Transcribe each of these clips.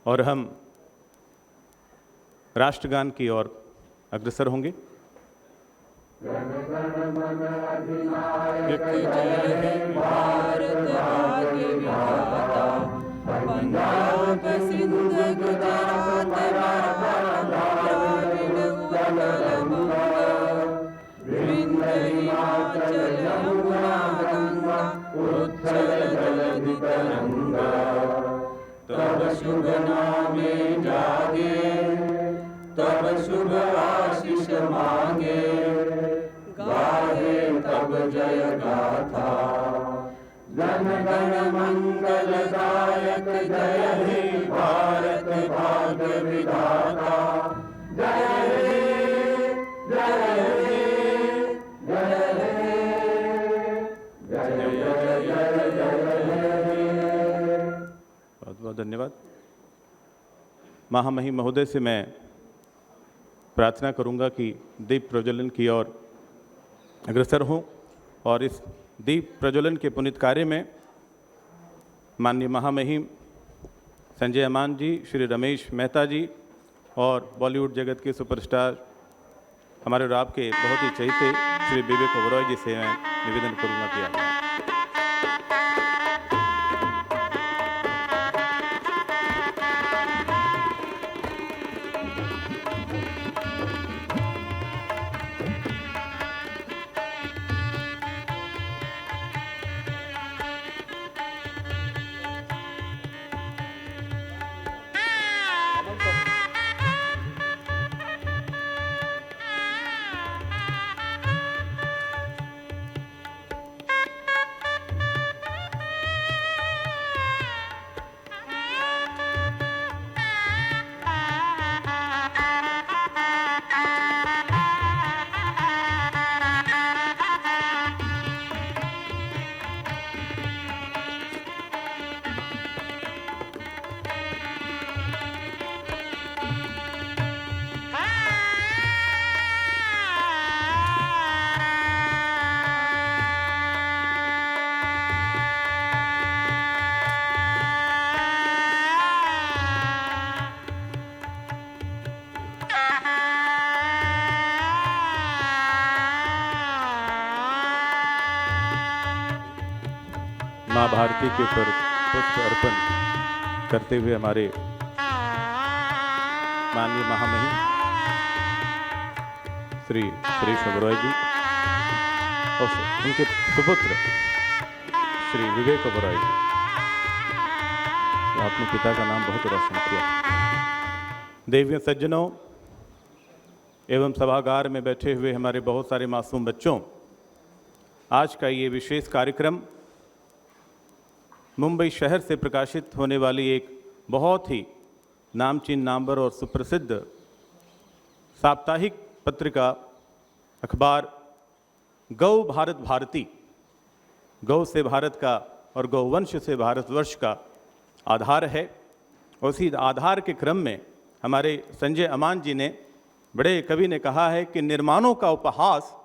और हम राष्ट्रगान की ओर अग्रसर होंगे। एक जय हे भारत भाग्य विधाता, पंजाब सिंध गुजरात मराठा द्राविड़ उत्कल बंग, विंध्य हिमाचल यमुना गंगा उच्चल जलधि तरंगा। तब शुभ नामे जागे, तब शुभ आशीष मांगे, गाहे तब जय गाथा। जन गण मंगलदायक जय हे भारत भाग्य विधाता। जय हे जय हे जय हे जय जय जय हे। बहुत बहुत धन्यवाद। महामहिम महोदय से मैं प्रार्थना करूंगा कि दीप प्रज्वलन की ओर अग्रसर हों और इस दीप प्रज्वलन के पुनीत कार्य में माननीय महामहिम संजय अमान जी, श्री रमेश मेहता जी और बॉलीवुड जगत के सुपरस्टार हमारे और आपके बहुत ही चहेते श्री विवेक ओबरॉय जी से मैं निवेदन करूंगा कि आप माँ भारती के ऊपर पुष्प अर्पण करते हुए हमारे माननीय महामहिम श्री सुरेश ओबरॉय जी और उनके सुपुत्र श्री विवेक ओबरॉय जी, अपने पिता का नाम बहुत रोशन किया। देवियों, सज्जनों एवं सभागार में बैठे हुए हमारे बहुत सारे मासूम बच्चों, आज का ये विशेष कार्यक्रम मुंबई शहर से प्रकाशित होने वाली एक बहुत ही नामचीन, नामवर और सुप्रसिद्ध साप्ताहिक पत्रिका अखबार गौ भारत भारती, गौ से भारत का और गौवंश से भारतवर्ष का आधार है। उसी आधार के क्रम में हमारे संजय अमान जी ने, बड़े कवि ने कहा है कि निर्माणों का उपहास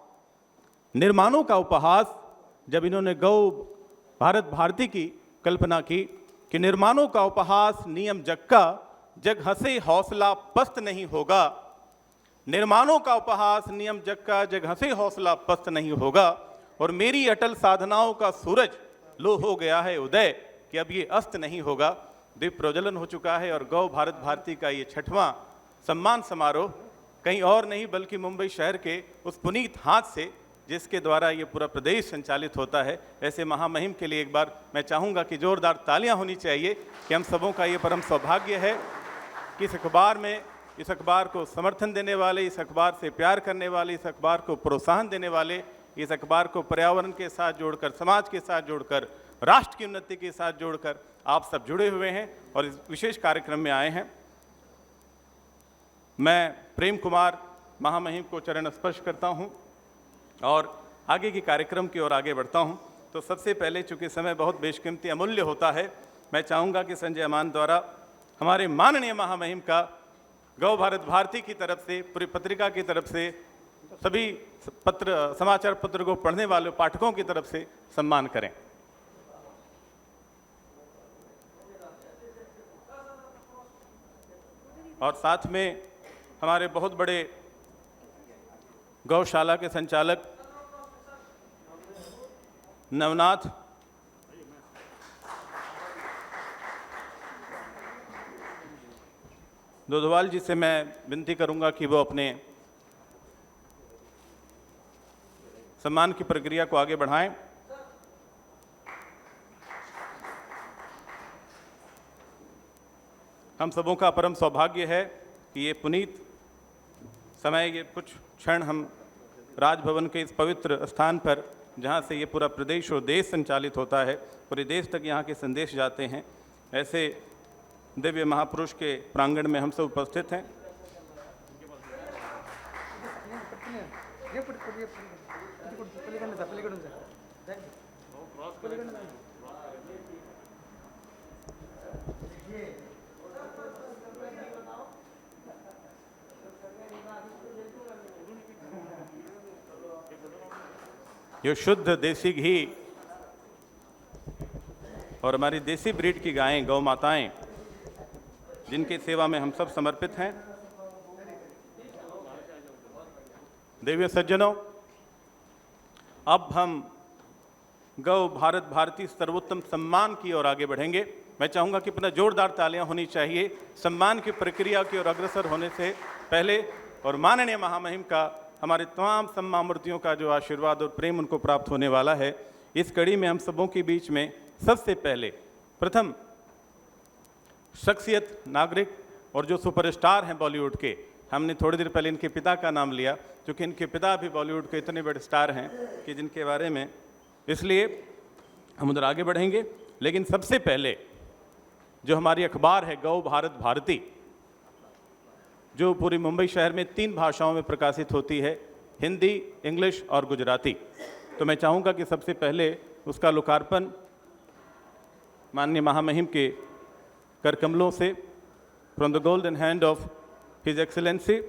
जब इन्होंने गौ भारत भारती की कल्पना की कि निर्माणों का उपहास नियम जग का, जग हंसे हौसला पस्त नहीं होगा। निर्माणों का उपहास नियम जग का, जग हंसे हौसला पस्त नहीं होगा। और मेरी अटल साधनाओं का सूरज लो हो गया है उदय, कि अब ये अस्त नहीं होगा। दीप प्रज्वलन हो चुका है और गौ भारत भारती का ये 6वां सम्मान समारोह कहीं और नहीं बल्कि मुंबई शहर के उस पुनीत हाथ से, जिसके द्वारा ये पूरा प्रदेश संचालित होता है। ऐसे महामहिम के लिए एक बार मैं चाहूँगा कि जोरदार तालियां होनी चाहिए कि हम सबों का ये परम सौभाग्य है कि इस अखबार में, इस अखबार को समर्थन देने वाले, इस अखबार से प्यार करने वाले, इस अखबार को प्रोत्साहन देने वाले, इस अखबार को पर्यावरण के साथ जोड़कर, समाज के साथ जोड़कर, राष्ट्र की उन्नति के साथ जोड़कर आप सब जुड़े हुए हैं और इस विशेष कार्यक्रम में आए हैं। मैं प्रेम कुमार महामहिम को चरण स्पर्श करता हूं और आगे की कार्यक्रम की ओर आगे बढ़ता हूं। तो सबसे पहले, चूंकि समय बहुत बेशकीमती अमूल्य होता है, मैं चाहूँगा कि संजय अमान द्वारा हमारे माननीय महामहिम का गौ भारत भारती की तरफ से, पूरी पत्रिका की तरफ से, सभी समाचार पत्र को पढ़ने वाले पाठकों की तरफ से सम्मान करें। और साथ में हमारे बहुत बड़े गौशाला के संचालक नवनाथ दोधवाल जी से मैं विनती करूंगा कि वो अपने सम्मान की प्रक्रिया को आगे बढ़ाएं। हम सबों का परम सौभाग्य है कि ये पुनीत समय, ये कुछ क्षण हम राजभवन के इस पवित्र स्थान पर, जहाँ से ये पूरा प्रदेश और देश संचालित होता है, पूरे देश तक यहाँ के संदेश जाते हैं, ऐसे दिव्य महापुरुष के प्रांगण में हम सब उपस्थित हैं। ये शुद्ध देसी घी और हमारी देसी ब्रीड की गायें, गौ माताएं, जिनकी सेवा में हम सब समर्पित हैं। देवी सज्जनों, अब हम गौ भारत भारती सर्वोत्तम सम्मान की ओर आगे बढ़ेंगे। मैं चाहूंगा कि पुनः जोरदार तालियां होनी चाहिए सम्मान की प्रक्रिया की ओर अग्रसर होने से पहले, और माननीय महामहिम का, हमारे तमाम सम्मान मूर्तियों का जो आशीर्वाद और प्रेम उनको प्राप्त होने वाला है। इस कड़ी में हम सबों के बीच में सबसे पहले प्रथम शख्सियत, नागरिक और जो सुपरस्टार हैं बॉलीवुड के, हमने थोड़ी देर पहले इनके पिता का नाम लिया, क्योंकि इनके पिता भी बॉलीवुड के इतने बड़े स्टार हैं कि जिनके बारे में, इसलिए हम उधर आगे बढ़ेंगे। लेकिन सबसे पहले जो हमारी अखबार है गौ भारत भारती, जो पूरी मुंबई शहर में 3 भाषाओं में प्रकाशित होती है, हिंदी, इंग्लिश और गुजराती, तो मैं चाहूँगा कि सबसे पहले उसका लोकार्पण माननीय महामहिम के कर कमलों से, from the golden hand of his excellency,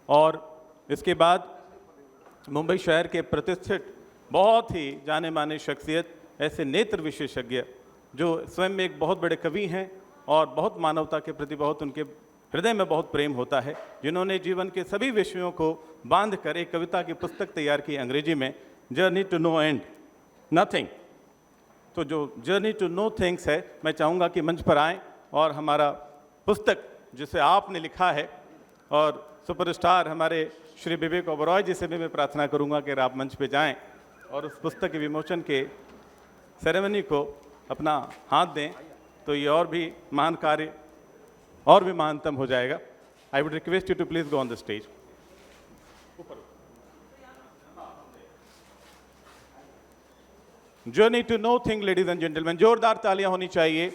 और इसके बाद मुंबई शहर के प्रतिष्ठित बहुत ही जाने माने शख्सियत, ऐसे नेत्र विशेषज्ञ जो स्वयं में एक बहुत बड़े कवि हैं और बहुत मानवता के प्रति बहुत उनके हृदय में बहुत प्रेम होता है, जिन्होंने जीवन के सभी विषयों को बांध कर एक कविता की पुस्तक तैयार की अंग्रेजी में, journey to know and nothing. तो जो जर्नी टू नो थिंग्स है, मैं चाहूँगा कि मंच पर आएँ और हमारा पुस्तक जिसे आपने लिखा है, और सुपरस्टार हमारे श्री विवेक ओबरॉय जी से भी मैं प्रार्थना करूंगा कि आप मंच पे जाएं और उस पुस्तक के विमोचन के सेरेमनी को अपना हाथ दें, तो ये और भी महान कार्य और भी महानतम हो जाएगा। I would request you to please go on the stage. Journey to nothing, ladies and gentleman, जोरदार तालियां होनी चाहिए।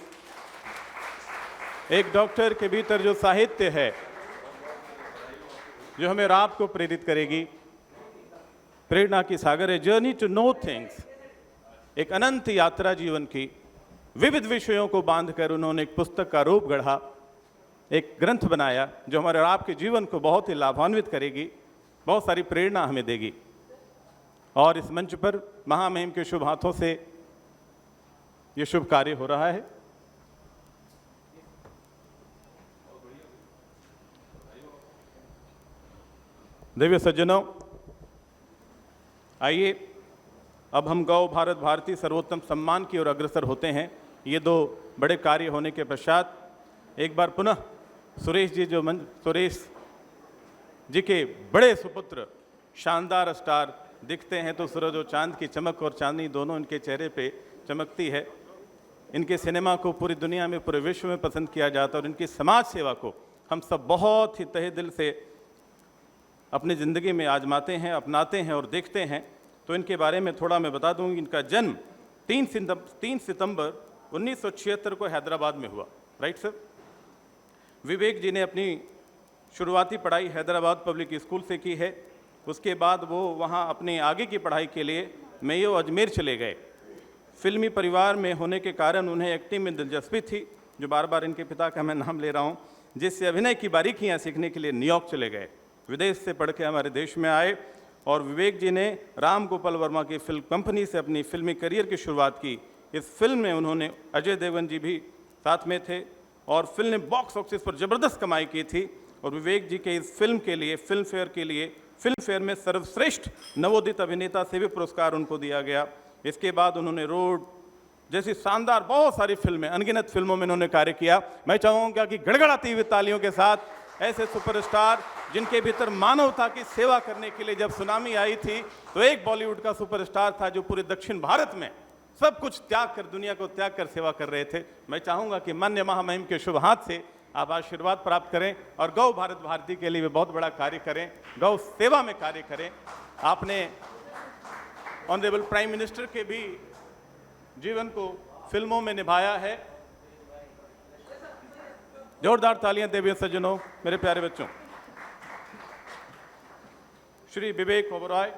एक डॉक्टर के भीतर जो साहित्य है, जो हमें रात को प्रेरित करेगी, प्रेरणा की सागर है। जर्नी टू नो थिंग्स, एक अनंत यात्रा जीवन की, विविध विषयों को बांधकर उन्होंने एक पुस्तक का रूप गढ़ा, एक ग्रंथ बनाया जो हमारे और आपके जीवन को बहुत ही लाभान्वित करेगी, बहुत सारी प्रेरणा हमें देगी। और इस मंच पर महामहिम के शुभ हाथों से ये शुभ कार्य हो रहा है। दिव्य सज्जनों, आइए अब हम गौ भारत भारती सर्वोत्तम सम्मान की ओर अग्रसर होते हैं। ये 2 बड़े कार्य होने के पश्चात एक बार पुनः सुरेश जी के बड़े सुपुत्र, शानदार स्टार दिखते हैं तो सूरज और चांद की चमक और चांदनी दोनों इनके चेहरे पे चमकती है। इनके सिनेमा को पूरी दुनिया में, पूरे विश्व में पसंद किया जाता है और इनकी समाज सेवा को हम सब बहुत ही तहे दिल से अपनी ज़िंदगी में आजमाते हैं, अपनाते हैं और देखते हैं। तो इनके बारे में थोड़ा मैं बता दूं। इनका जन्म 3 सितंबर 1976 को हैदराबाद में हुआ। Right sir? विवेक जी ने अपनी शुरुआती पढ़ाई हैदराबाद पब्लिक स्कूल से की है उसके बाद वो वहाँ अपने आगे की पढ़ाई के लिए मेयो अजमेर चले गए। फिल्मी परिवार में होने के कारण उन्हें एक्टिंग में दिलचस्पी थी, जो बार बार इनके पिता का मैं नाम ले रहा हूँ, जिससे अभिनय की बारीकियाँ सीखने के लिए न्यूयॉर्क चले गए। विदेश से पढ़ के हमारे देश में आए और विवेक जी ने राम गोपाल वर्मा की फिल्म कंपनी से अपनी फिल्मी करियर की शुरुआत की। इस फिल्म में उन्होंने अजय देवगन जी भी साथ में थे और फिल्म ने बॉक्स ऑफिस पर ज़बरदस्त कमाई की थी। और विवेक जी के इस फिल्म के लिए फिल्म फेयर में सर्वश्रेष्ठ नवोदित अभिनेता से भी पुरस्कार उनको दिया गया। इसके बाद उन्होंने रोड जैसी शानदार बहुत सारी फिल्में, अनगिनत फिल्मों में उन्होंने कार्य किया। मैं चाहूँगा कि गड़गड़ाती हुई तालियों के साथ ऐसे सुपरस्टार जिनके भीतर मानवता की सेवा करने के लिए, जब सुनामी आई थी तो एक बॉलीवुड का सुपरस्टार था जो पूरे दक्षिण भारत में सब कुछ त्याग कर, दुनिया को त्याग कर सेवा कर रहे थे। मैं चाहूँगा कि मान्य महामहिम के शुभ हाथ से आप आशीर्वाद प्राप्त करें और गौ भारत भारती के लिए भी बहुत बड़ा कार्य करें, गौ सेवा में कार्य करें। आपने ऑनरेबल प्राइम मिनिस्टर के भी जीवन को फिल्मों में निभाया है। जोरदार तालियां देवियों सज्जनों, मेरे प्यारे बच्चों। श्री विवेक ओबरॉय,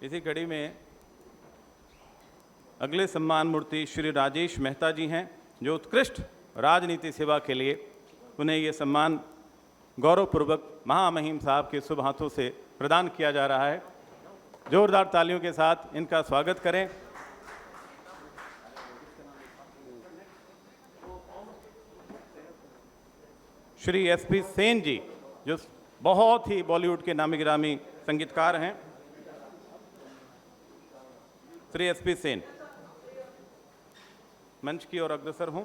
इसी कड़ी में अगले सम्मान मूर्ति श्री राजेश मेहता जी हैं, जो उत्कृष्ट राजनीति सेवा के लिए उन्हें ये सम्मान गौरवपूर्वक महामहिम साहब के शुभ हाथों से प्रदान किया जा रहा है। जोरदार तालियों के साथ इनका स्वागत करें। श्री एसपी सेन जी, जो बहुत ही बॉलीवुड के नामी गिरामी संगीतकार हैं। श्री एसपी सेन मंच की ओर अग्रसर हों।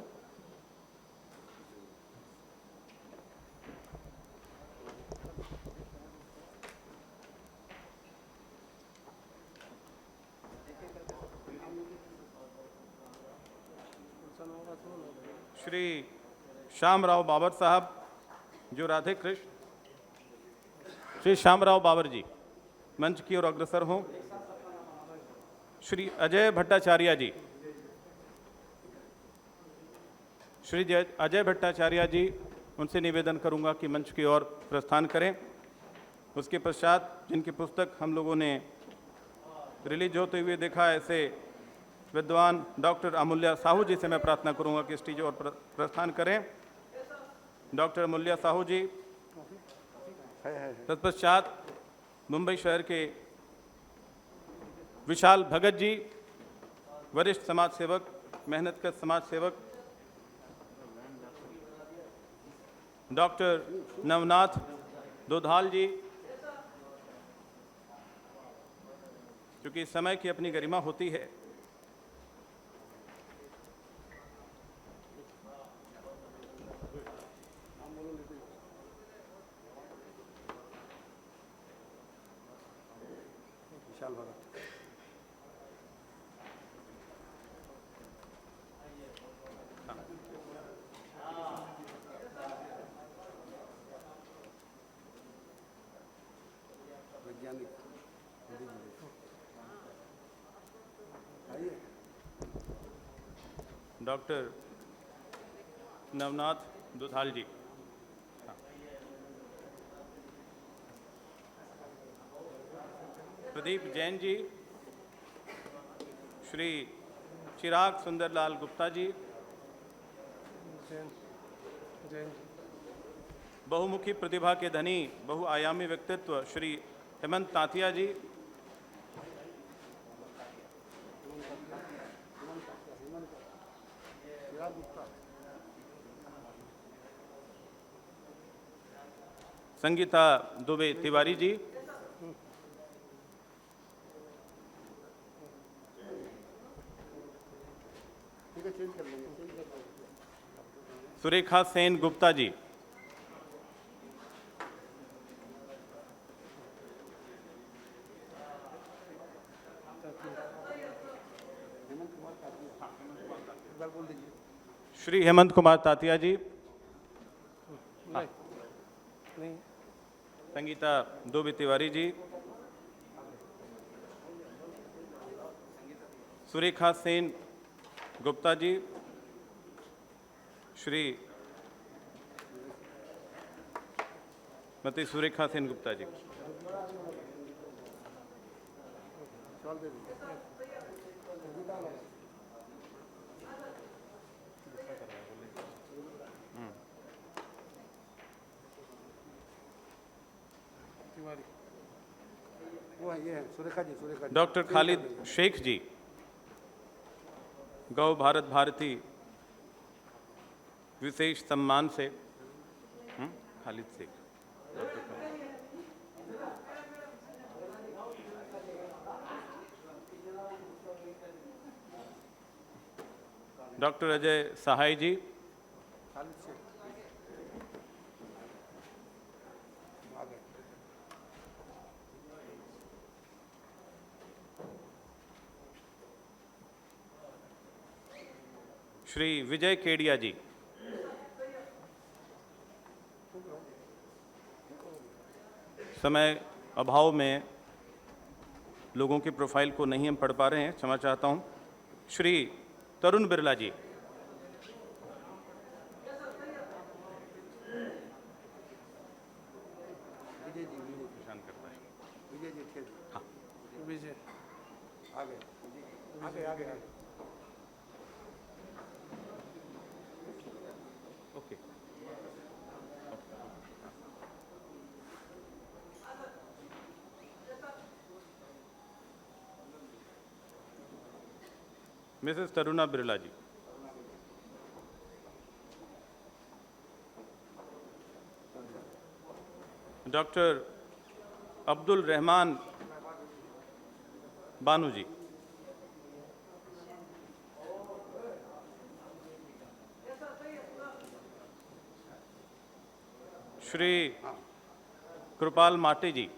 श्री श्यामराव बाबर साहब, जो राधे कृष्ण। श्री श्यामराव बाबर जी मंच की ओर अग्रसर हों। श्री अजय भट्टाचार्य जी, श्री अजय भट्टाचार्य जी, उनसे निवेदन करूंगा कि मंच की ओर प्रस्थान करें। उसके पश्चात जिनकी पुस्तक हम लोगों ने रिलीज होते हुए देखा, ऐसे विद्वान डॉक्टर अमूल्या साहू जी से मैं प्रार्थना करूंगा कि स्टेज और प्रस्थान करें। डॉक्टर अमूल्या साहू जी, तत्पश्चात मुंबई शहर के विशाल भगत जी, वरिष्ठ समाज सेवक, मेहनतकश समाज सेवक। डॉक्टर नवनाथ दोधाल जी, क्योंकि समय की अपनी गरिमा होती है। विशाल भगत, डॉक्टर नवनाथ दुधाल जी, प्रदीप जैन जी, श्री चिराग सुंदरलाल गुप्ता जी, बहुमुखी प्रतिभा के धनी, बहुआयामी व्यक्तित्व श्री हेमंत तांतिया जी, संगीता दुबे तिवारी जी, सुरेखा सेन गुप्ता जी, श्री हेमंत कुमार तातिया जी, संगीता दुबे तिवारी जी, सुरेखा सेन गुप्ता जी, श्री मती सुरेखा सेन गुप्ता जी, वो है, ये है सुरेखा जी, सुरेखा जी। डॉक्टर खालिद शेख जी, गौ भारत भारती विशेष सम्मान से खालिद शेख, डॉक्टर अजय सहाय जी, खालिद से आ गए। श्री विजय केडिया जी, समय अभाव में लोगों की प्रोफाइल को नहीं हम पढ़ पा रहे हैं, क्षमा चाहता हूं। श्री तरुण बिरला जी, विजय जी, विजय जी, परेशान करता है। विजय जी थे। हाँ। विजय आ गए, आगे आगे आगे। ओके, मिसेस तरुणा बिरला जी, डॉक्टर अब्दुल रहमान बानू जी, श्री कृपाल माटे जी,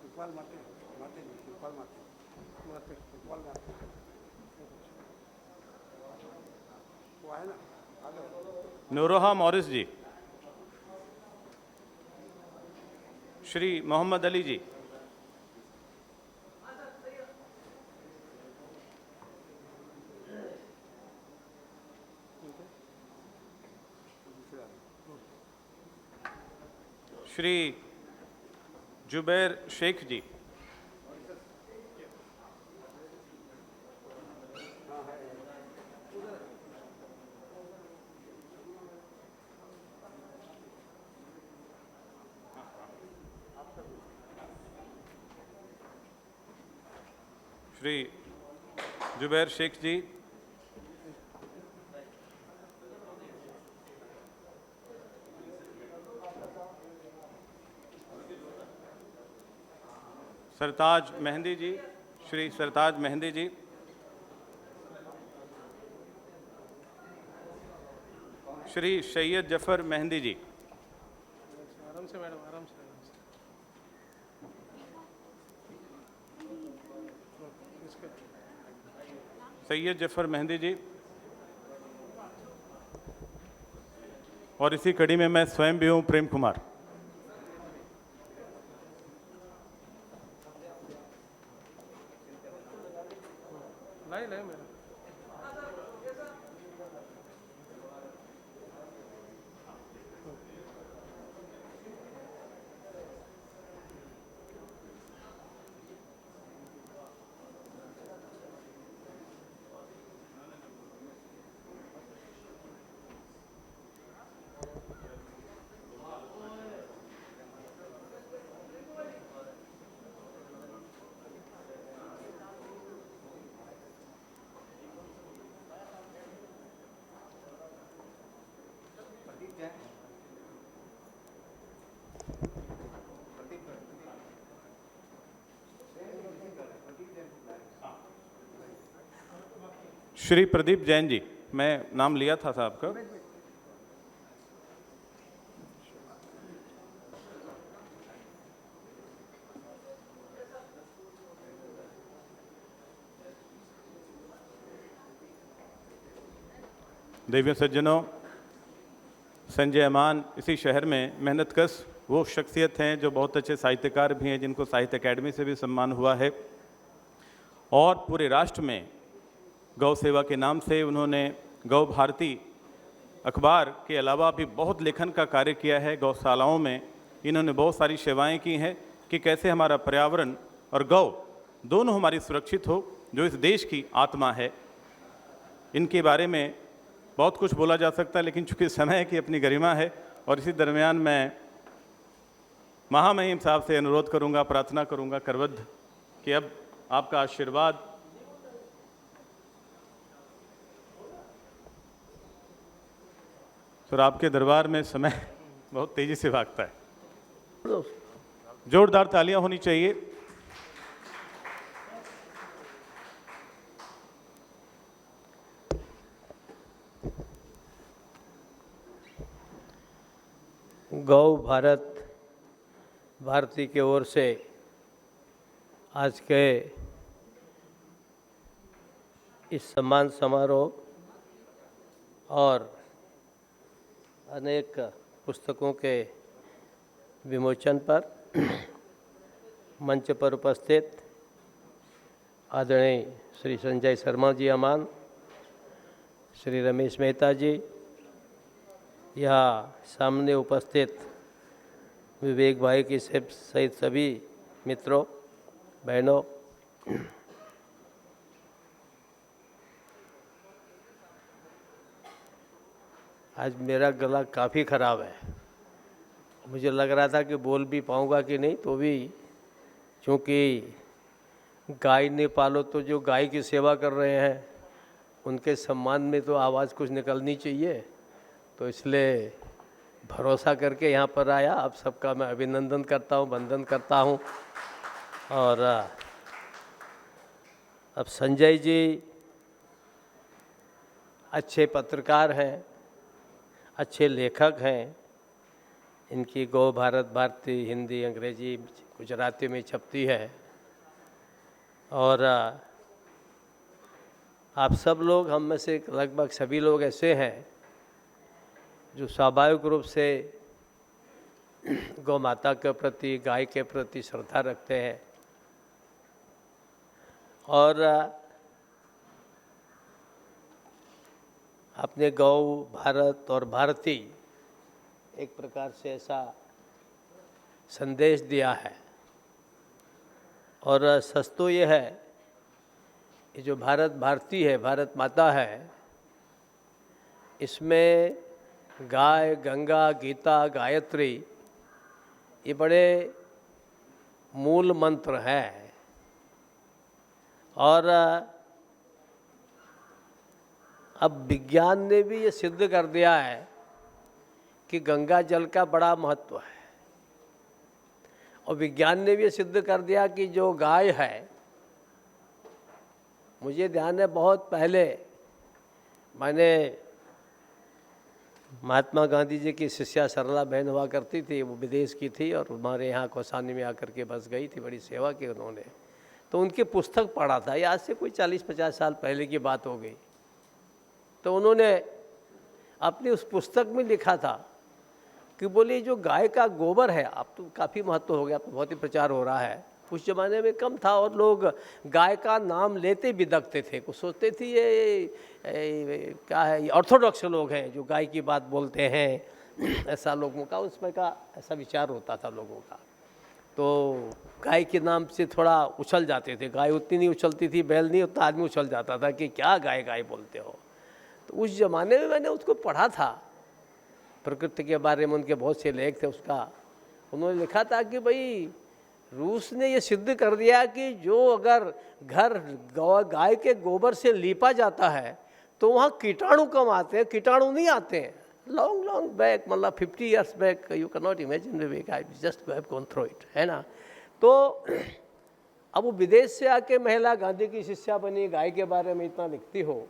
कृपाल माटे, माटे जी, कृपाल माटे, माटे, कृपाल माटे। वो है ना, आ गए। नूरोहा मॉरिस जी, श्री मोहम्मद अली जी, श्री जुबैर शेख जी, श्री जुबैर शेख जी, सरताज मेहंदी जी, श्री सरताज मेहंदी जी, श्री सैयद जफर मेहंदी जी, आराम से मैडम, आराम से, आराम से। सैयद जफर मेहंदी जी, और इसी कड़ी में मैं स्वयं भी हूँ प्रेम कुमार। लाई लाई मैडम। श्री प्रदीप जैन जी, मैं नाम लिया था साहब का। देवियों सज्जनों, संजय अमान इसी शहर में मेहनतकश वो शख्सियत हैं जो बहुत अच्छे साहित्यकार भी हैं, जिनको साहित्य अकेडमी से भी सम्मान हुआ है और पूरे राष्ट्र में गौ सेवा के नाम से उन्होंने गौ भारती अखबार के अलावा भी बहुत लेखन का कार्य किया है। गौशालाओं में इन्होंने बहुत सारी सेवाएं की हैं कि कैसे हमारा पर्यावरण और गौ दोनों हमारी सुरक्षित हो, जो इस देश की आत्मा है। इनके बारे में बहुत कुछ बोला जा सकता है, लेकिन चूंकि समय की अपनी गरिमा है और इसी दरमियान मैं महामहिम साहब से अनुरोध करूंगा, प्रार्थना करूंगा करबद्ध कि अब आपका आशीर्वाद सर, आपके दरबार में समय बहुत तेजी से भागता है। जोरदार तालियां होनी चाहिए। गौ भारती की ओर से आज के इस सम्मान समारोह और अनेक पुस्तकों के विमोचन पर मंच पर उपस्थित आदरणीय श्री संजय शर्मा जी अमान, श्री रमेश मेहता जी, यहाँ सामने उपस्थित विवेक भाई की सहित सभी मित्रों, बहनों, आज मेरा गला काफ़ी ख़राब है। मुझे लग रहा था कि बोल भी पाऊँगा कि नहीं, तो भी चूँकि गाय ने पालो तो जो गाय की सेवा कर रहे हैं उनके सम्मान में तो आवाज़ कुछ निकलनी चाहिए, तो इसलिए भरोसा करके यहाँ पर आया। आप सबका मैं अभिनंदन करता हूँ, वंदन करता हूँ। और अब संजय जी अच्छे पत्रकार हैं, अच्छे लेखक हैं। इनकी गौ भारती हिंदी, अंग्रेजी, गुजराती में छपती है। और आप सब लोग, हम में से लगभग सभी लोग ऐसे हैं जो स्वाभाविक रूप से गौ माता के प्रति, गाय के प्रति श्रद्धा रखते हैं। और अपने गौ, भारत और भारती एक प्रकार से ऐसा संदेश दिया है। और सच तो ये है, ये जो भारत भारती है, भारत माता है, इसमें गाय, गंगा, गीता, गायत्री ये बड़े मूल मंत्र हैं। और अब विज्ञान ने भी ये सिद्ध कर दिया है कि गंगा जल का बड़ा महत्व है। और विज्ञान ने भी ये सिद्ध कर दिया कि जो गाय है, मुझे ध्यान है बहुत पहले मैंने महात्मा गांधी जी की शिष्या सरला बहन हुआ करती थी, वो विदेश की थी और हमारे यहाँ कौसानी में आकर के बस गई थी, बड़ी सेवा की उन्होंने। तो उनकी पुस्तक पढ़ा था, ये आज से कोई 40-50 साल पहले की बात हो गई। तो उन्होंने अपनी उस पुस्तक में लिखा था कि बोले जो गाय का गोबर है, अब तो काफ़ी महत्व हो गया, अब तो बहुत ही प्रचार हो रहा है, उस ज़माने में कम था और लोग गाय का नाम लेते बिदकते थे। कुछ सोचते थे ये क्या है, ये ऑर्थोडॉक्स लोग हैं जो गाय की बात बोलते हैं, ऐसा लोगों का उसमें का ऐसा विचार होता था लोगों का। तो गाय के नाम से थोड़ा उछल जाते थे। गाय उतनी नहीं उछलती थी, बैल नहीं, उतना आदमी उछल जाता था कि क्या गाय गाय बोलते हो। तो उस ज़माने में मैंने उसको पढ़ा था, प्रकृति के बारे में उनके बहुत से लेख थे। उसका उन्होंने लिखा था कि भाई रूस ने ये सिद्ध कर दिया कि जो अगर घर गाय के गोबर से लीपा जाता है तो वहाँ कीटाणु कम आते हैं, कीटाणु नहीं आते हैं। लॉन्ग बैक, मतलब 50 years back, you can not imagine the I just have gone through it, है ना। तो अब वो विदेश से आके महिला गांधी की शिष्या बनी, गाय के बारे में इतना लिखती हो।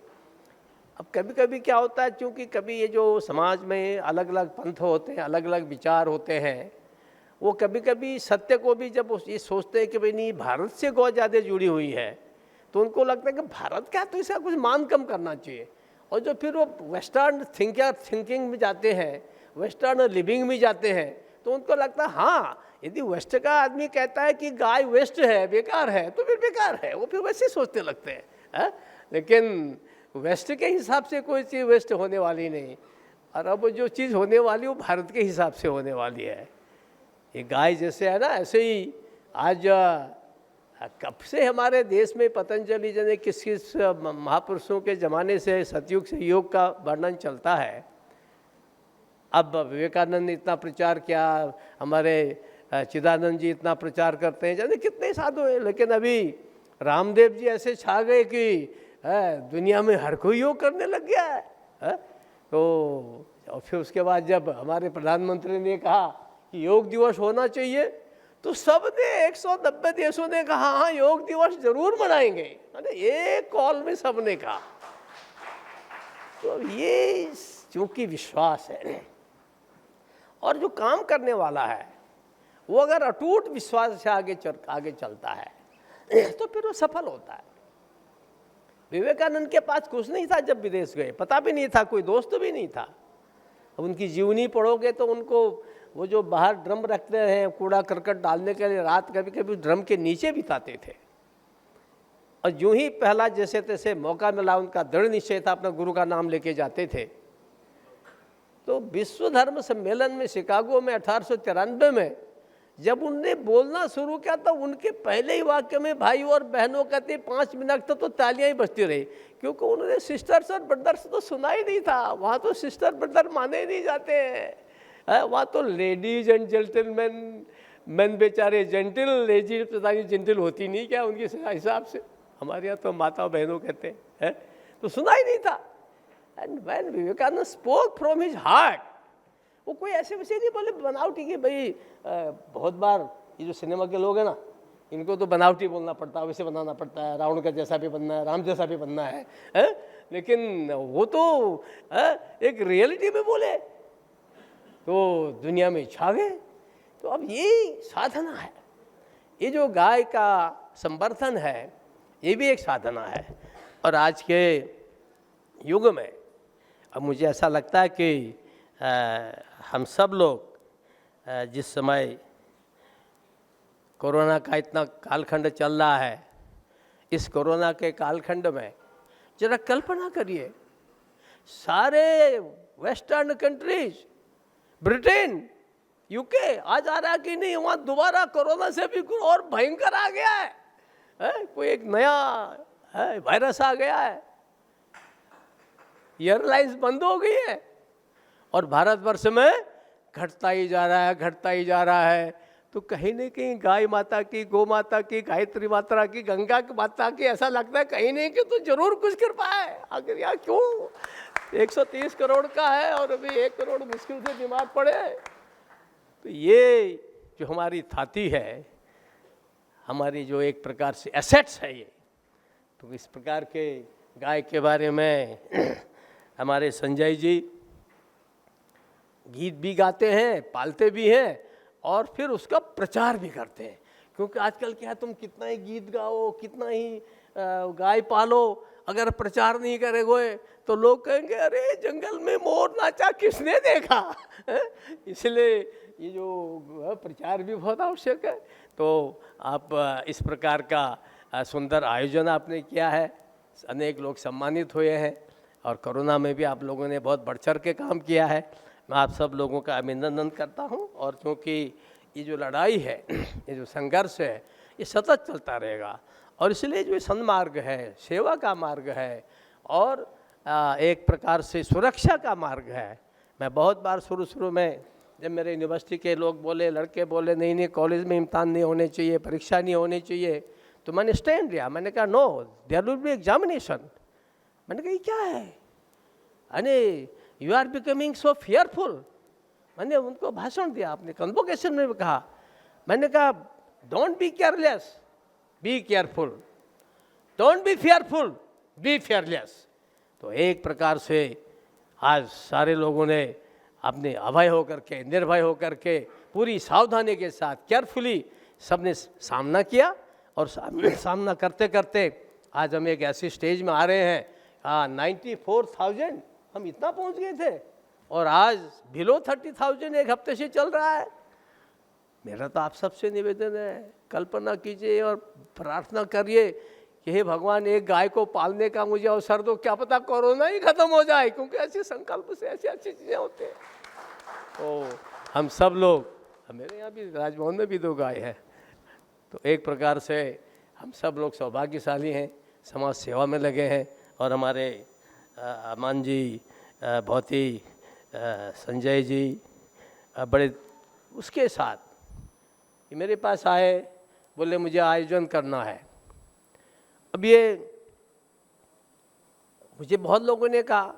अब कभी कभी क्या होता है, क्योंकि कभी ये जो समाज में अलग अलग पंथ होते हैं, अलग अलग विचार होते हैं, वो कभी कभी सत्य को भी जब ये सोचते हैं कि भाई नहीं भारत से गौ ज़्यादा जुड़ी हुई है, तो उनको लगता है कि भारत क्या, तो इसका कुछ मान कम करना चाहिए। और जो फिर वो वेस्टर्न थिंकिंग में जाते हैं, वेस्टर्न लिविंग में जाते हैं, तो उनको लगता है हाँ, यदि वेस्ट का आदमी कहता है कि गाय वेस्ट है, बेकार है, तो फिर बेकार है, वो फिर वैसे सोचने लगते हैं, है? लेकिन वेस्ट के हिसाब से कोई चीज़ वेस्ट होने वाली नहीं, और अब जो चीज़ होने वाली वो भारत के हिसाब से होने वाली है। ये गाय जैसे है ना, ऐसे ही आज कब से हमारे देश में पतंजलि जी ने किस किस महापुरुषों के ज़माने से सतयुग से योग का वर्णन चलता है। अब विवेकानंद ने इतना प्रचार किया, हमारे चिदानंद जी इतना प्रचार करते हैं, जाने कितने साधु हैं, लेकिन अभी रामदेव जी ऐसे छा गए कि दुनिया में हर कोई योग करने लग गया है। तो और फिर उसके बाद जब हमारे प्रधानमंत्री ने कहा कि योग दिवस होना चाहिए, तो सब ने 190 देशों ने कहा हाँ योग दिवस जरूर मनाएंगे, एक कॉल में सब ने कहा। तो ये चूंकि विश्वास है और जो काम करने वाला है वो अगर अटूट विश्वास से आगे चलता है तो फिर वो सफल होता है। विवेकानंद के पास कुछ नहीं था जब विदेश गए, पता भी नहीं था, कोई दोस्त भी नहीं था। अब उनकी जीवनी पढ़ोगे तो उनको वो जो बाहर ड्रम रखते हैं कूड़ा करकट डालने के लिए, रात कभी कभी ड्रम के नीचे बिताते थे, और यूं ही पहला जैसे तैसे मौका मिला, उनका दृढ़ निश्चय था, अपना गुरु का नाम लेके जाते थे। तो विश्व धर्म सम्मेलन में शिकागो में 1893 में जब उनने बोलना शुरू किया तो उनके पहले ही वाक्य में भाई और बहनों कहते 5 मिनट तक तो तालियां ही बजती रही, क्योंकि उन्होंने सिस्टर्स और ब्रदर्स तो सुना ही नहीं था। वहाँ तो सिस्टर ब्रदर माने ही नहीं जाते हैं, वहाँ तो लेडीज एंड जेंटलमैन, मैन बेचारे जेंटल, लेडीज पता नहीं जेंटल होती नहीं क्या उनके हिसाब से, हमारे यहाँ तो माता बहनों कहते हैं, तो सुना ही नहीं था। And when Vivekananda spoke from his heart, वो कोई ऐसे वैसे नहीं बोले बनावटी कि भाई बहुत बार ये जो सिनेमा के लोग हैं ना, इनको तो बनावटी बोलना पड़ता है, वैसे बनाना पड़ता है, रावण का जैसा भी बनना है, राम जैसा भी बनना है, लेकिन वो तो एक रियलिटी में बोले तो दुनिया में छा गए। तो अब ये साधना है, ये जो गाय का संवर्धन है ये भी एक साधना है। और आज के युग में अब मुझे ऐसा लगता है कि हम सब लोग जिस समय कोरोना का इतना कालखंड चल रहा है, इस कोरोना के कालखंड में जरा कल्पना करिए, सारे वेस्टर्न कंट्रीज, ब्रिटेन, यूके आज आ रहा कि नहीं, वहाँ दोबारा कोरोना से भी कुछ और भयंकर आ गया है, कोई एक नया वायरस आ गया है, एयरलाइंस बंद हो गई है, और भारतवर्ष में घटता ही जा रहा है, घटता ही जा रहा है। तो कहीं न कहीं गाय माता की, गौ माता की, गायत्री माता की, गंगा की माता की ऐसा लगता है कहीं नहीं कि तो जरूर कुछ कृपा है। आखिर यार क्यों 130 करोड़ का है और अभी 1 करोड़ मुश्किल से बीमार पड़े। तो ये जो हमारी थाती है, हमारी जो एक प्रकार से एसेट्स है ये, तो इस प्रकार के गाय के बारे में हमारे संजय जी गीत भी गाते हैं, पालते भी हैं और फिर उसका प्रचार भी करते हैं। क्योंकि आजकल क्या है, तुम कितना ही गीत गाओ, कितना ही गाय पालो, अगर प्रचार नहीं करेंगे तो लोग कहेंगे अरे जंगल में मोर नाचा किसने देखा। इसलिए ये जो प्रचार भी बहुत आवश्यक है। तो आप इस प्रकार का सुंदर आयोजन आपने किया है, अनेक लोग सम्मानित हुए हैं और कोरोना में भी आप लोगों ने बहुत बढ़ चढ़ के काम किया है। मैं आप सब लोगों का अभिनंदन करता हूं। और क्योंकि ये जो लड़ाई है, ये जो संघर्ष है, ये सतत चलता रहेगा और इसलिए जो सन्मार्ग है, सेवा का मार्ग है और एक प्रकार से सुरक्षा का मार्ग है। मैं बहुत बार शुरू में जब मेरे यूनिवर्सिटी के लोग बोले, लड़के बोले नहीं कॉलेज में इम्तहान नहीं होने चाहिए, परीक्षा नहीं होनी चाहिए, तो मैंने स्टैंड लिया। मैंने कहा no, there will be examination. मैंने कहा ये क्या है, अरे you are becoming so fearful. मैंने उनको भाषण दिया, अपने कन्वोकेशन में भी कहा, मैंने कहा don't be careless, be careful, don't be fearful, be fearless. तो एक प्रकार से आज सारे लोगों ने अपने अभय होकर के, निर्भय होकर के, पूरी सावधानी के साथ केयरफुली सबने सामना किया और सामना करते करते आज हम एक ऐसी स्टेज में आ रहे हैं हाँ 94,000 हम इतना पहुंच गए थे, और आज बिलो 30,000 एक हफ्ते से चल रहा है। मेरा तो आप सबसे निवेदन है, कल्पना कीजिए और प्रार्थना करिए कि हे भगवान, एक गाय को पालने का मुझे अवसर दो, क्या पता कोरोना ही खत्म हो जाए, क्योंकि ऐसे संकल्प से ऐसी अच्छी चीज़ें होते हैं। तो हम सब लोग, मेरे यहाँ भी राजभवन में भी 2 गाय है, तो एक प्रकार से हम सब लोग सौभाग्यशाली हैं, समाज सेवा में लगे हैं। और हमारे अमान जी, भौती, संजय जी बड़े उसके साथ ये मेरे पास आए, बोले मुझे आयोजन करना है। अब ये मुझे बहुत लोगों ने कहा,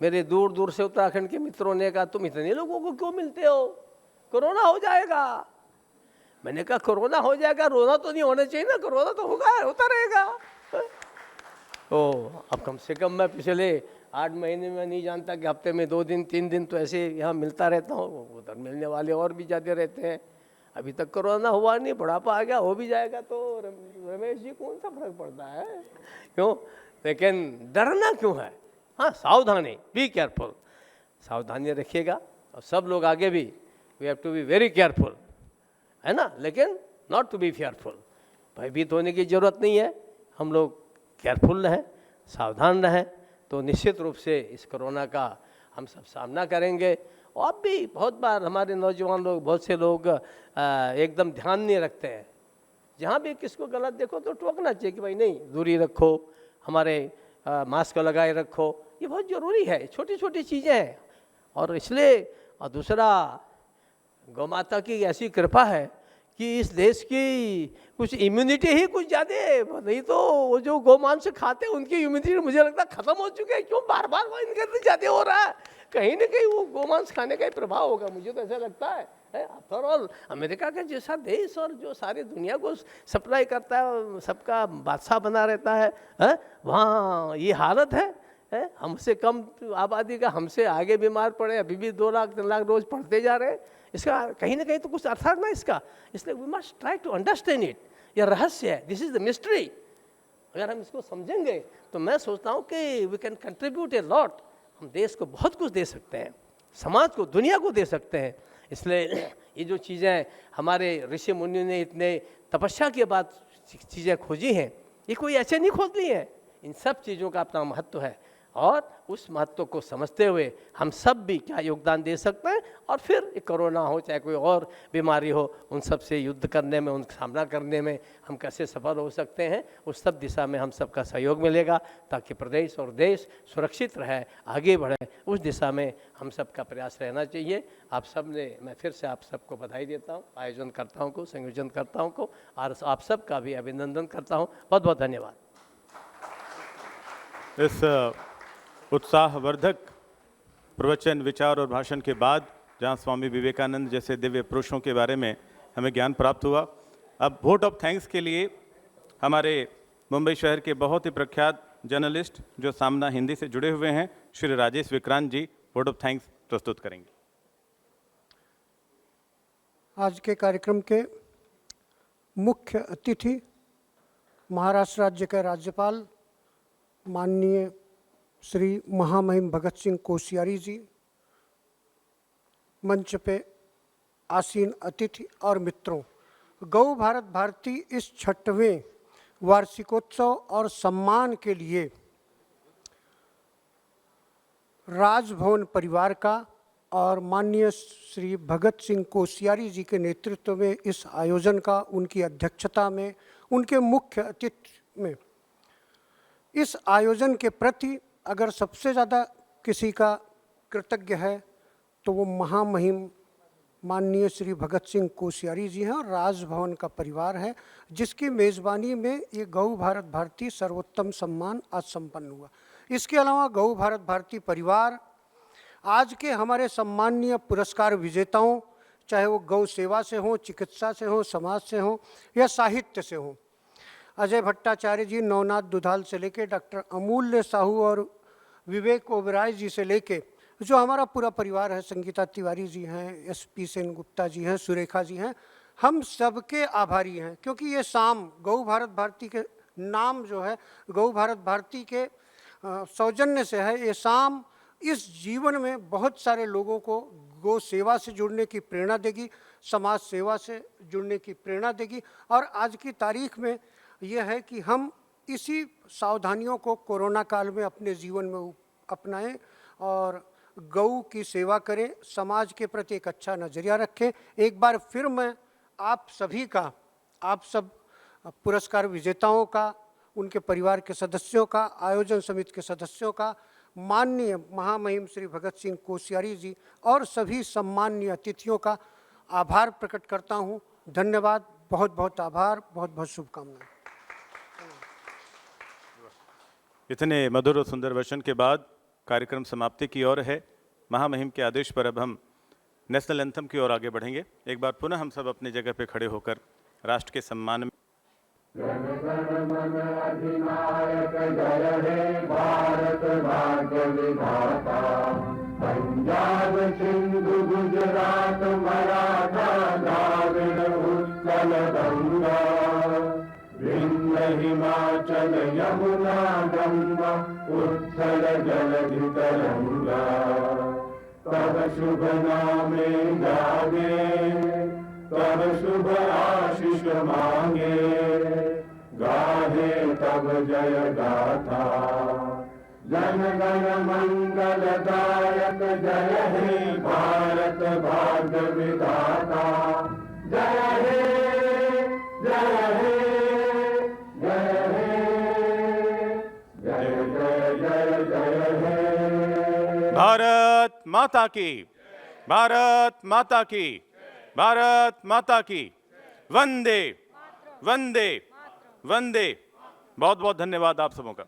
मेरे दूर दूर से उत्तराखंड के मित्रों ने कहा, तुम इतने लोगों को क्यों मिलते हो, कोरोना हो जाएगा। मैंने कहा कोरोना हो जाएगा, रोना तो नहीं होना चाहिए ना, कोरोना तो होगा, होता रहेगा। तो अब कम से कम मैं पिछले 8 महीने में नहीं जानता कि हफ्ते में 2 दिन 3 दिन तो ऐसे यहाँ मिलता रहता हूँ, उधर मिलने वाले और भी ज़्यादा रहते हैं। अभी तक कोरोना हुआ नहीं, बुढ़ापा आ गया, हो भी जाएगा तो रमेश जी कौन सा फर्क पड़ता है, क्यों? लेकिन डरना क्यों है? हाँ, सावधानी, बी केयरफुल, सावधानी रखिएगा। और सब लोग आगे भी we have to be very careful, है ना, लेकिन नॉट टू बी फियरफुल। भयभीत होने की ज़रूरत नहीं है, हम लोग केयरफुल रहें, सावधान रहें, तो निश्चित रूप से इस कोरोना का हम सब सामना करेंगे। और अब भी बहुत बार हमारे नौजवान लोग, बहुत से लोग एकदम ध्यान नहीं रखते हैं। जहाँ भी किसको गलत देखो तो टोकना चाहिए कि भाई नहीं, दूरी रखो, हमारे मास्क लगाए रखो, ये बहुत ज़रूरी है, छोटी छोटी चीज़ें हैं। और इसलिए, और दूसरा, गौ माता की ऐसी कृपा है कि इस देश की कुछ इम्यूनिटी ही कुछ ज़्यादा है, नहीं तो वो जो गौमांस खाते हैं उनकी इम्यूनिटी मुझे लगता है ख़त्म हो चुकी है। क्यों बार बार वो इनके अंदर ज़्यादा हो रहा है? कहीं ना कहीं वो गौमांस खाने का ही प्रभाव होगा, मुझे तो ऐसा लगता है। आफ्टर ऑल अमेरिका का जैसा देश और जो सारी दुनिया को सप्लाई करता है, सबका बादशाह बना रहता है, वहाँ ये हालत है। हमसे कम आबादी का हमसे आगे बीमार पड़े, अभी भी 2 लाख 3 लाख रोज पढ़ते जा रहे हैं। इसका कहीं ना कहीं तो कुछ अर्थ है ना इसका, इसलिए we must try to understand it. यह रहस्य है, दिस इज द मिस्ट्री। अगर हम इसको समझेंगे तो मैं सोचता हूँ कि we can contribute a lot. हम देश को बहुत कुछ दे सकते हैं, समाज को, दुनिया को दे सकते हैं। इसलिए ये जो चीज़ें हमारे ऋषि मुनियों ने इतने तपस्या के बाद चीज़ें खोजी हैं, ये कोई ऐसे नहीं खोज ली है। इन सब चीज़ों का अपना महत्व है, और उस महत्व को समझते हुए हम सब भी क्या योगदान दे सकते हैं। और फिर कोरोना हो चाहे कोई और बीमारी हो, उन सब से युद्ध करने में, उनका सामना करने में हम कैसे सफल हो सकते हैं, उस सब दिशा में हम सबका सहयोग मिलेगा, ताकि प्रदेश और देश सुरक्षित रहे, आगे बढ़े। उस दिशा में हम सबका प्रयास रहना चाहिए। आप सब ने, मैं फिर से आप सबको बधाई देता हूँ, आयोजनकर्ताओं को, संयोजनकर्ताओं को, और आप सबका भी अभिनंदन करता हूँ। बहुत बहुत धन्यवाद। इस उत्साहवर्धक प्रवचन, विचार और भाषण के बाद, जहां स्वामी विवेकानंद जैसे दिव्य पुरुषों के बारे में हमें ज्ञान प्राप्त हुआ, अब वोट ऑफ थैंक्स के लिए हमारे मुंबई शहर के बहुत ही प्रख्यात जर्नलिस्ट जो सामना हिंदी से जुड़े हुए हैं, श्री राजेश विक्रांत जी वोट ऑफ थैंक्स प्रस्तुत करेंगे। आज के कार्यक्रम के मुख्य अतिथि महाराष्ट्र राज्य के राज्यपाल माननीय श्री महामहिम भगत सिंह कोश्यारी जी, मंच पे आसीन अतिथि और मित्रों, गौ भारत भारती इस 6वें वार्षिकोत्सव और सम्मान के लिए राजभवन परिवार का और माननीय श्री भगत सिंह कोश्यारी जी के नेतृत्व में इस आयोजन का, उनकी अध्यक्षता में, उनके मुख्य अतिथि में, इस आयोजन के प्रति अगर सबसे ज़्यादा किसी का कृतज्ञ है तो वो महामहिम माननीय श्री भगत सिंह कोश्यारी जी हैं और राजभवन का परिवार है, जिसकी मेज़बानी में ये गौ भारत भारती सर्वोत्तम सम्मान आज संपन्न हुआ। इसके अलावा गौ भारत भारती परिवार आज के हमारे सम्माननीय पुरस्कार विजेताओं, चाहे वो गौ सेवा से हों, चिकित्सा से हों, समाज से हों या साहित्य से हों, अजय भट्टाचार्य जी, नवनाथ दुधाल से लेके डॉक्टर अमूल्य साहू और विवेक ओबराय जी से लेके जो हमारा पूरा परिवार है, संगीता तिवारी जी हैं, SP सेन गुप्ता जी हैं, सुरेखा जी हैं, हम सबके आभारी हैं। क्योंकि ये शाम गौ भारत भारती के नाम जो है, गौ भारत भारती के सौजन्य से है। ये शाम इस जीवन में बहुत सारे लोगों को गौ सेवा से जुड़ने की प्रेरणा देगी, समाज सेवा से जुड़ने की प्रेरणा देगी। और आज की तारीख में यह है कि हम इसी सावधानियों को कोरोना काल में अपने जीवन में अपनाएं और गौ की सेवा करें, समाज के प्रति एक अच्छा नज़रिया रखें। एक बार फिर मैं आप सभी का, आप सब पुरस्कार विजेताओं का, उनके परिवार के सदस्यों का, आयोजन समिति के सदस्यों का, माननीय महामहिम श्री भगत सिंह कोश्यारी जी और सभी सम्माननीय अतिथियों का आभार प्रकट करता हूँ। धन्यवाद, बहुत बहुत आभार, बहुत बहुत शुभकामनाएं। इतने मधुर और सुंदर वचन के बाद कार्यक्रम समाप्ति की ओर है। महामहिम के आदेश पर अब हम नेशनल एंथम की ओर आगे बढ़ेंगे। एक बार पुनः हम सब अपनी जगह पे खड़े होकर राष्ट्र के सम्मान में पंजाब सिंधु गुजरात मराठा द्राविड़ उत्कल गंगा विंध्य हिमाचल यमुना गंगा उत्कल जलधि तरंगा तब शुभ नामे जागे तब शुभ आशीष मांगे गाहे तब जय गाथा जन गण मंगलदायक जय हे भारत भाग्य विधाता जय हे जय हे जय हे जय जय जय जय हे। भारत माता की, भारत माता की, भारत माता की। वंदे वंदे वंदे। बहुत बहुत धन्यवाद आप सबों का।